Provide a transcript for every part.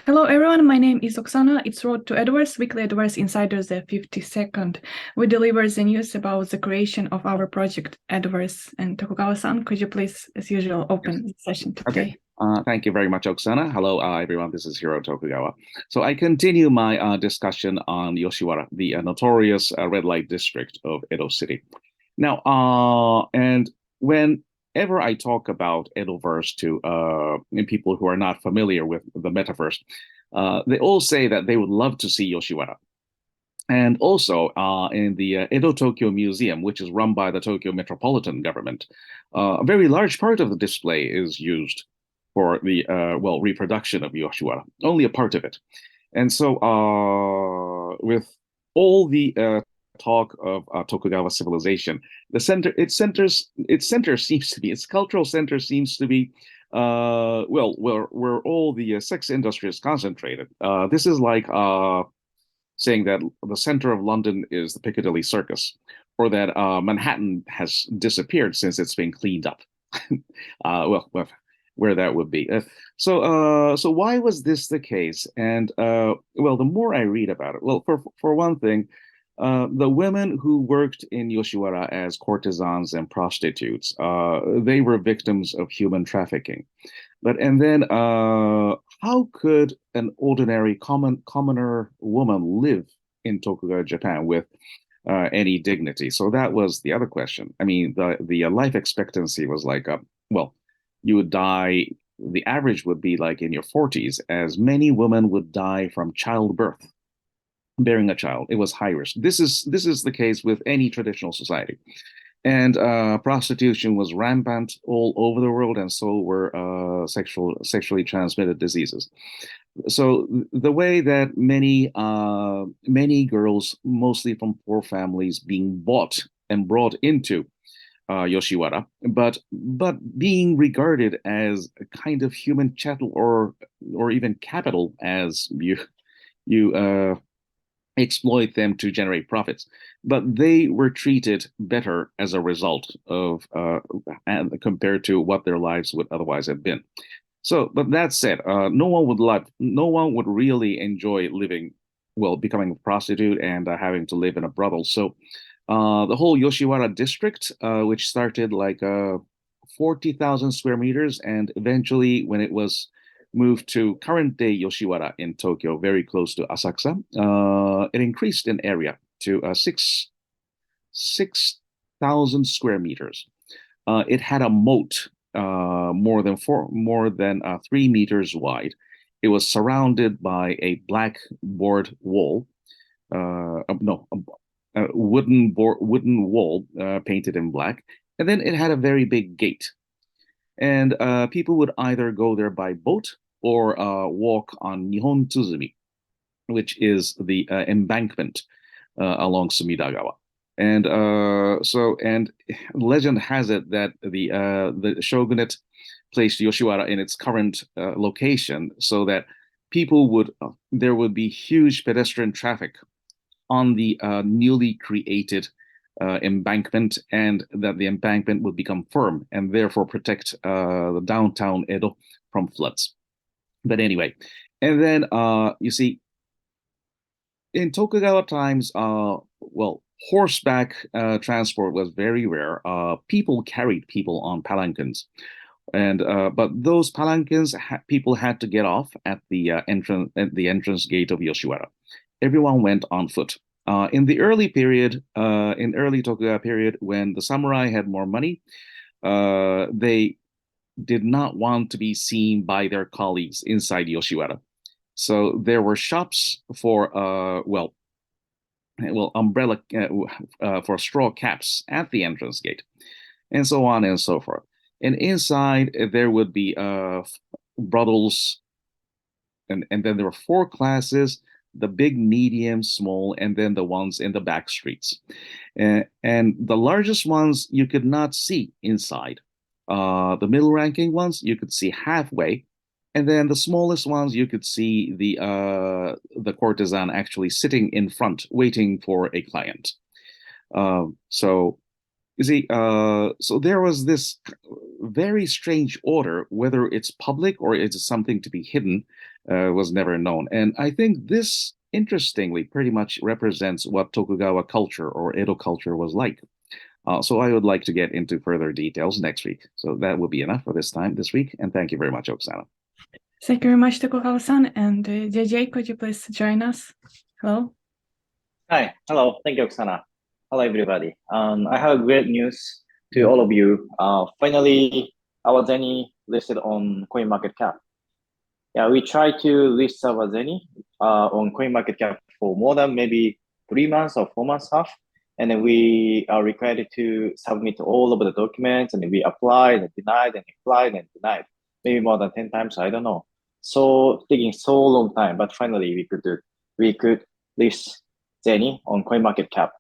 Hello everyone, my name is Oksana. It's Road to Edoverse, weekly Edoverse Insider, the 52nd. We deliver the news about the creation of our project Edoverse. And Tokugawa-san, could you please, as usual, open the session today? Okay. Thank you very much, Oksana. Hello, everyone. This is Hiroto Tokugawa. So I continue my discussion on Yoshiwara, the notorious red light district of Edo City. Now, and whenever I talk about Edoverse to people who are not familiar with the Metaverse, they all say that they would love to see Yoshiwara. And also in the Edo Tokyo Museum, which is run by the Tokyo Metropolitan Government, a very large part of the display is used for the reproduction of Yoshiwara, only a part of it. And so with all the talk of Tokugawa civilization, its cultural center seems to be where all the sex industry is concentrated. This is like saying that the center of London is the Piccadilly Circus, or that Manhattan has disappeared since it's been cleaned up. Where that would be. So why was this the case? And the more I read about it, for one thing, the women who worked in Yoshiwara as courtesans and prostitutes, they were victims of human trafficking. How could an ordinary commoner woman live in Tokugawa, Japan with any dignity? So that was the other question. I mean, the life expectancy was like, you would die. The average would be like in your 40s, as many women would die from childbirth, bearing a child. It was high risk. This is the case with any traditional society. And prostitution was rampant all over the world, and so were sexually transmitted diseases. So the way that many girls, mostly from poor families, being bought and brought into Yoshiwara, but being regarded as a kind of human chattel or even capital, as you exploit them to generate profits. But they were treated better as a result of and compared to what their lives would otherwise have been. So, but that said, no one would really enjoy becoming a prostitute and having to live in a brothel. So, the whole Yoshiwara district, which started like 40,000 square meters, and eventually, when it was moved to current day Yoshiwara in Tokyo, very close to Asakusa, it increased in area to 6,000 square meters. It had a moat more than 3 meters wide. It was surrounded by a blackboard wall. A wooden wall painted in black, and then it had a very big gate. And people would either go there by boat or walk on Nihon Tsuzumi, which is the embankment along Sumidagawa. And legend has it that the shogunate placed Yoshiwara in its current location so that there would be huge pedestrian traffic on the newly created embankment, and that the embankment would become firm and therefore protect the downtown Edo from floods. But anyway, and then you see, in Tokugawa times, horseback transport was very rare. People carried people on palanquins, and but those palanquins people had to get off at the entrance gate of Yoshiwara. Everyone went on foot. In the early Tokugawa period, when the samurai had more money, they did not want to be seen by their colleagues inside Yoshiwara. So there were shops for umbrella for straw caps at the entrance gate, and so on and so forth. And inside there would be brothels, and then there were 4 classes: the big, medium, small, and then the ones in the back streets. And the largest ones you could not see inside. The middle ranking ones you could see halfway, and then the smallest ones you could see the courtesan actually sitting in front waiting for a client. So you see, so there was this very strange order, whether it's public or it's something to be hidden, was never known. And I think this, interestingly, pretty much represents what Tokugawa culture or Edo culture was like. So I would like to get into further details next week. So that will be enough for this week. And thank you very much, Oksana. Thank you very much, Tokugawa-san. And JJ, could you please join us? Hello. Hi. Hello. Thank you, Oksana. Hello, everybody. I have great news to all of you. Finally, our Zenny listed on CoinMarketCap. Yeah, we tried to list our Zenny on CoinMarketCap for more than maybe 3 months or 4 months half. And then we are required to submit all of the documents, and then we applied and denied and applied and denied, maybe more than 10 times, I don't know. So taking so long time, but finally we could list Zenny on CoinMarketCap.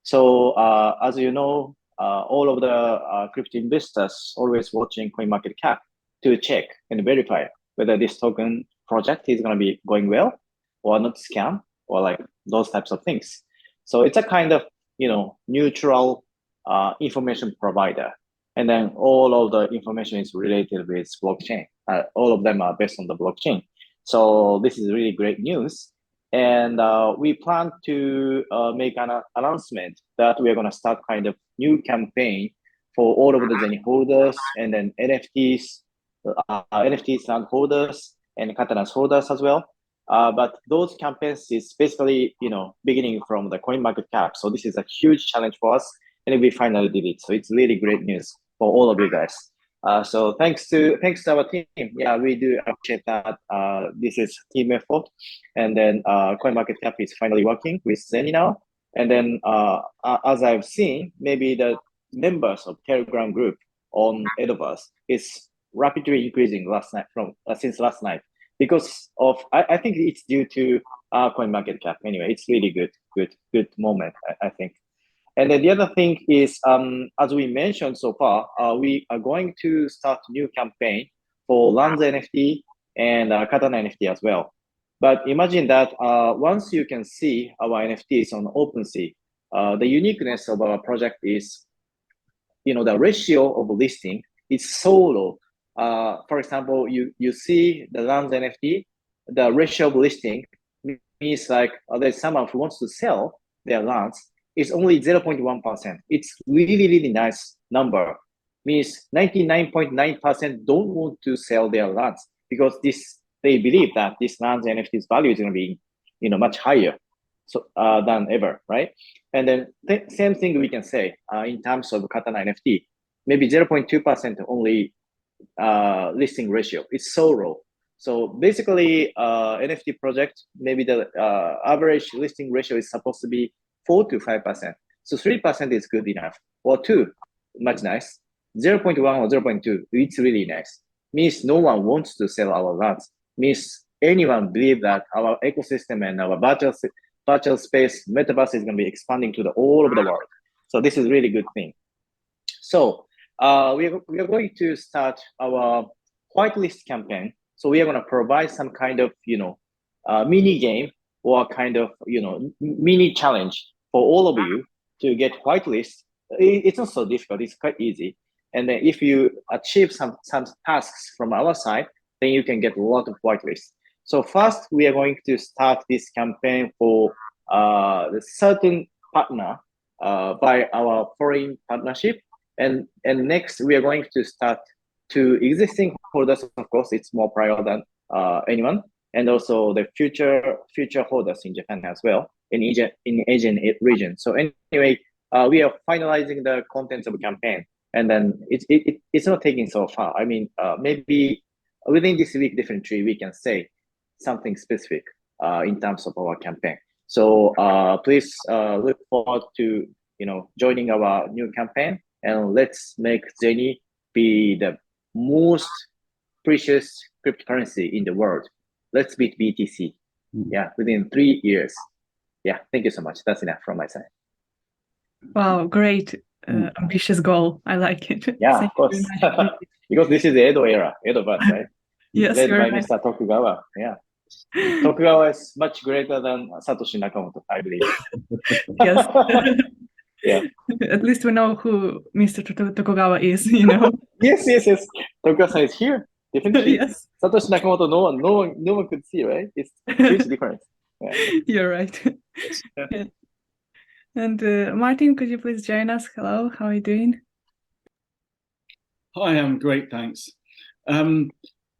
So as you know, all of the crypto investors always watching CoinMarketCap to check and verify whether this token project is going to be going well or not scam or like those types of things. So it's a kind of, neutral information provider. And then all of the information is related with blockchain. All of them are based on the blockchain. So this is really great news. And we plan to make an announcement that we're going to start kind of new campaign for all of the Zenny holders and then NFTs land holders and Katana's holders as well. But those campaigns is basically, beginning from the CoinMarketCap. So this is a huge challenge for us, and we finally did it. So it's really great news for all of you guys. So thanks to our team. Yeah, we do appreciate that. This is team effort, and then CoinMarketCap is finally working with Zenny now. And then as I've seen, maybe the members of Telegram group on Edoverse is rapidly increasing since last night. Because of, I think it's due to CoinMarketCap. Anyway, it's really good moment, I think. And then the other thing is, as we mentioned so far, we are going to start a new campaign for Lands NFT and Katana NFT as well. But imagine that once you can see our NFTs on OpenSea, the uniqueness of our project is, the ratio of listing is so low. For example, you see the Lands NFT, the ratio of listing means like there's someone who wants to sell their lands. It's only 0.1%. It's really nice number. Means 99.9% don't want to sell their lands because they believe that this lands NFT's value is going to be much higher than ever, right? And then same thing we can say in terms of Katana NFT, maybe 0.2% only listing ratio. It's so low. So basically NFT project, maybe the average listing ratio is supposed to be 4 to 5%. So 3% is good enough, or 2, much nice. 0.1 or 0.2, it's really nice. Means no one wants to sell our lands. Means anyone believe that our ecosystem and our virtual space metaverse is going to be expanding to all over the world. So this is really good thing. So we are going to start our whitelist campaign. So we are going to provide some kind of mini game or kind of mini challenge for all of you to get whitelist. It's not so difficult. It's quite easy. And then if you achieve some tasks from our side, then you can get a lot of whitelists. So first, we are going to start this campaign for the certain partner by our foreign partnership. And next, we are going to start to existing holders. Of course, it's more prior than anyone, and also the future holders in Japan as well, in Asian region. So anyway, we are finalizing the contents of the campaign, and then it's not taking so far. I mean, maybe within this week, definitely we can say something specific in terms of our campaign. So please look forward to joining our new campaign, and let's make Zenny be the most precious cryptocurrency in the world. Let's beat BTC. Yeah, within 3 years. Yeah, thank you so much. That's enough from my side. Wow, great. Ambitious goal. I like it. Yeah, of course. Because this is the Edo era, Edoverse, right? Yes, led by right. Mr. Tokugawa. Yeah. Tokugawa is much greater than Satoshi Nakamoto, I believe. Yes. Yeah. At least we know who Mr. Tokugawa is, Yes. Tokugawa is here. Definitely. Yes, Satoshi Nakamoto, no one could see, right? It's huge difference. Yeah. you're right. Yeah. And Martin, could you please join us? Hello, how are you doing? Hi, I'm great, thanks.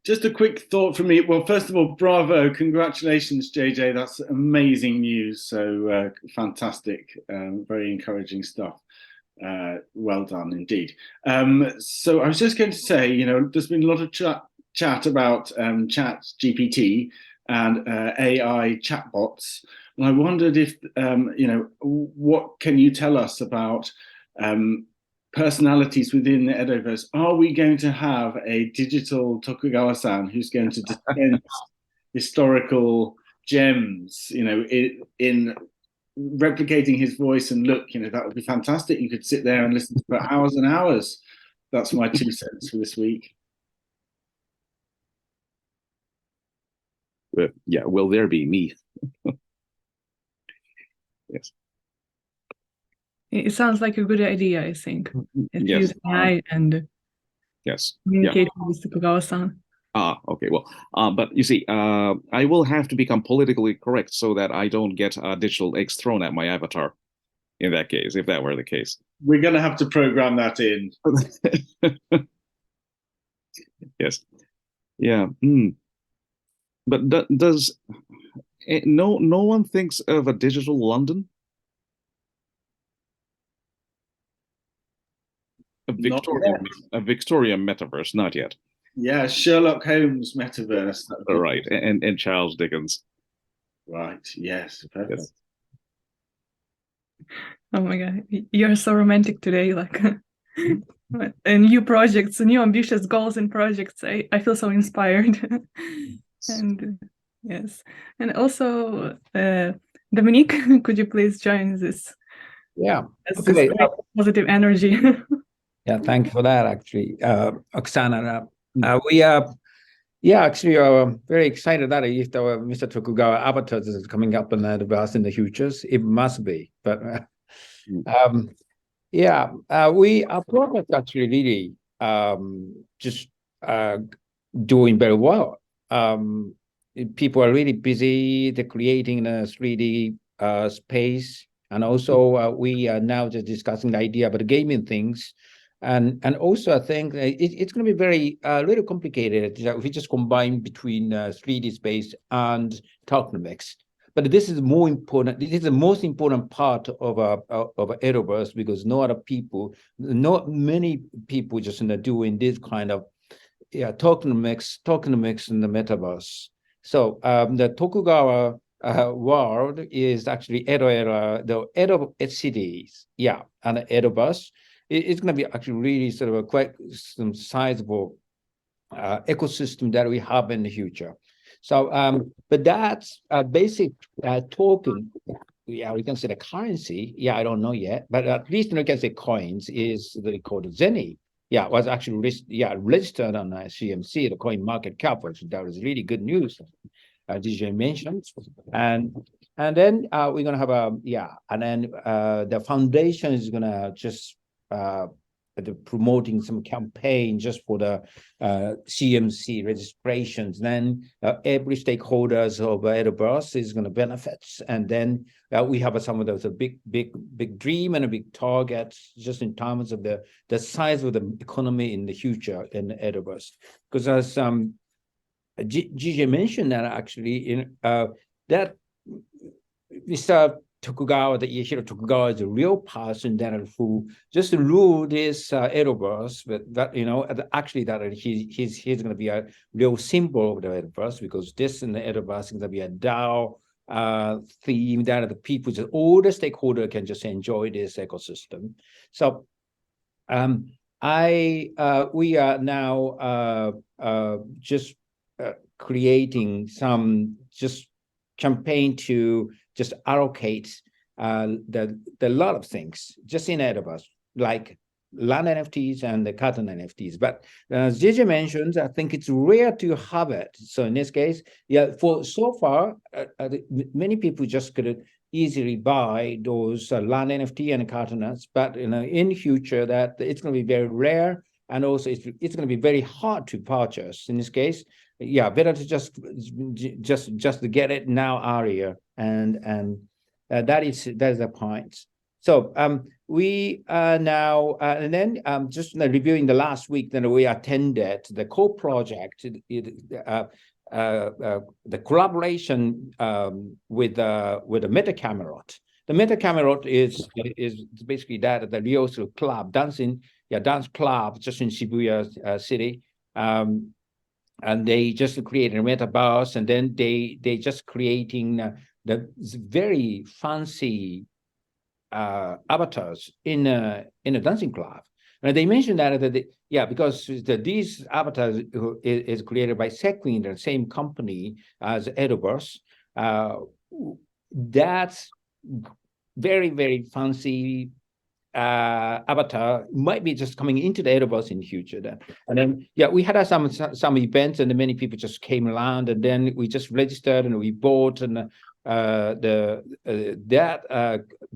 Just a quick thought from me. Well, first of all, bravo, congratulations, JJ. That's amazing news. So fantastic, very encouraging stuff. Well done indeed. So I was just going to say, you know, there's been a lot of chat about chat GPT and AI chatbots. And I wondered if, you know, what can you tell us about personalities within the Edoverse? Are we going to have a digital Tokugawa-san who's going to dispense historical gems, you know, in replicating his voice and look? You know, that would be fantastic. You could sit there and listen for hours and hours. That's my 2 cents for this week. Yeah, will there be me? Yes. It sounds like a good idea, I think. Yes. Use AI and Yes. communicate with Tokugawa-san. Okay. Well, but you see, I will have to become politically correct so that I don't get digital eggs thrown at my avatar. In that case, if that were the case, we're going to have to program that in. Yes. Yeah. But does no one thinks of a digital London? A Victorian metaverse, not yet. Yeah, Sherlock Holmes metaverse. Right, and Charles Dickens. Right, yes, perfect. Yes. Oh my God, you're so romantic today, like new projects, new ambitious goals and projects. I feel so inspired. And yes, and also Dominique, could you please join this? Yeah, This positive energy. Yeah, thank you for that, actually, Oksana. We are, actually, very excited that if the Mr. Tokugawa avatar is coming up in the bus in the futures, it must be. But our product actually really just doing very well. People are really busy. They're creating a 3D space, and also we are now just discussing the idea about gaming things. And also, I think it's going to be very little complicated if we just combine between 3D space and tokenomics. But this is more important. This is the most important part of Edoverse, because not many people just doing this kind of tokenomics in the metaverse. So the Tokugawa world is actually the Edo cities, and the Edoverse. It's going to be actually really sort of quite some sizable ecosystem that we have in the future. So, but that's a basic token. Yeah, we can say the currency. I don't know yet, but at least we can say coins is called Zenny. Was actually registered on CMC, the coin market cap, which that was really good news. DJ mentioned, and then we're gonna have and then the foundation is gonna just promoting some campaign just for the CMC registrations. Then every stakeholders of Edoverse is going to benefit, and then we have some of those big dream and a big target just in terms of the size of the economy in the future in Edoverse. Because as GJ mentioned that actually in that Mr. Tokugawa, the Iehiro Tokugawa, is a real person that who just ruled this Edoverse, but that actually that he's going to be a real symbol of the Edoverse, because this in the Edoverse is going to be a DAO theme that the people, just all the stakeholders can just enjoy this ecosystem. So we are now just creating some just campaign to just allocate the lot of things just in Edoverse, like land NFTs and the carton NFTs. But as JJ mentioned, I think it's rare to have it. So in this case, for so far, many people just could easily buy those land NFT and cartons. But in future, that it's going to be very rare and also it's going to be very hard to purchase in this case. Yeah, better to just to get it now earlier, and that is the point. So we are now and then just reviewing the last week that we attended the co-project, the collaboration with the Meta Camelot. The Meta Camelot is basically that the Ryosu club dance club just in Shibuya city. And they just created a metaverse, and then they just creating the very fancy avatars in a dancing club. And they mentioned that because these avatars is created by Sequin, the same company as Edoverse. That's very, very fancy avatar might be just coming into the Edoverse in the future. And then we had some events, and many people just came around, and then we just registered and we bought and that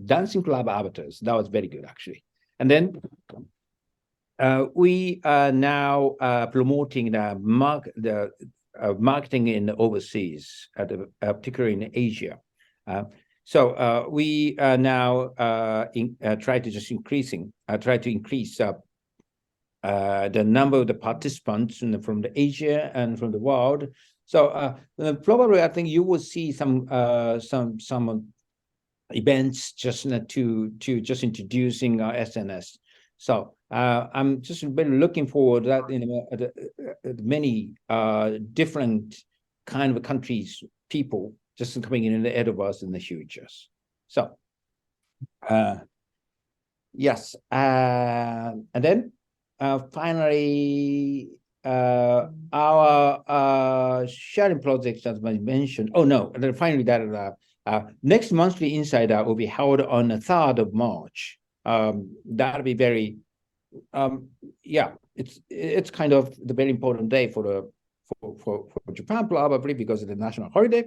dancing club avatars. That was very good actually. And then we are now promoting the marketing in overseas, particularly in Asia. So we are now try to increase the number of the participants from the Asia and from the world. So probably I think you will see some events just to just introducing our SNS. So I'm just been looking forward that many different kind of countries, people just coming in the Edoverse in the future. So yes, and then finally our sharing projects, as I mentioned. Oh no, and then finally that next monthly Insider will be held on the 3rd of March. That'll be very it's kind of the very important day for Japan, probably because of the national holiday.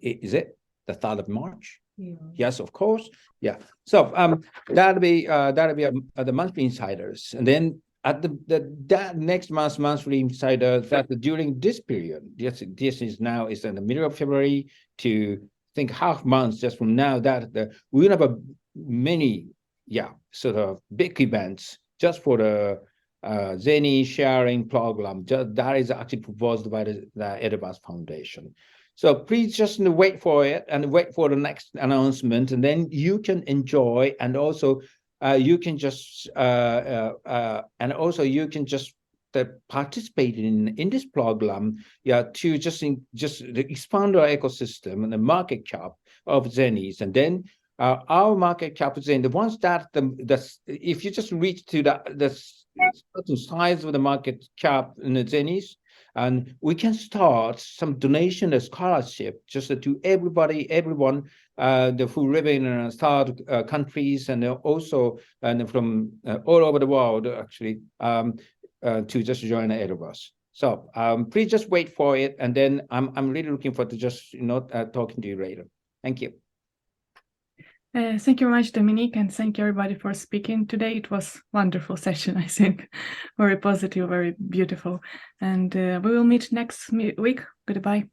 Is it the 3rd of March? Yeah. Yes, of course. Yeah. So that'll be the monthly Insiders, and then at that next month's monthly Insider, that during this period, this is now is in the middle of February to think half months just from now, that we're gonna have many sort of big events just for the Zeni sharing program. That is actually proposed by the Edoverse Foundation. So please just wait for it and wait for the next announcement, and then you can enjoy, and also you can just participate in this program, to just expand our ecosystem and the market cap of Zenis, and then our market cap is in the ones that if you just reach to the certain size of the market cap in the Zenis, and we can start some donation, a scholarship, just to everyone who live in third countries, and also from all over the world, actually, to just join the Edoverse. So please just wait for it, and then I'm really looking forward to just talking to you later. Thank you. Thank you very much, Dominique, and thank you everybody for speaking today. It was a wonderful session, I think. Very positive, very beautiful. And we will meet next week. Goodbye.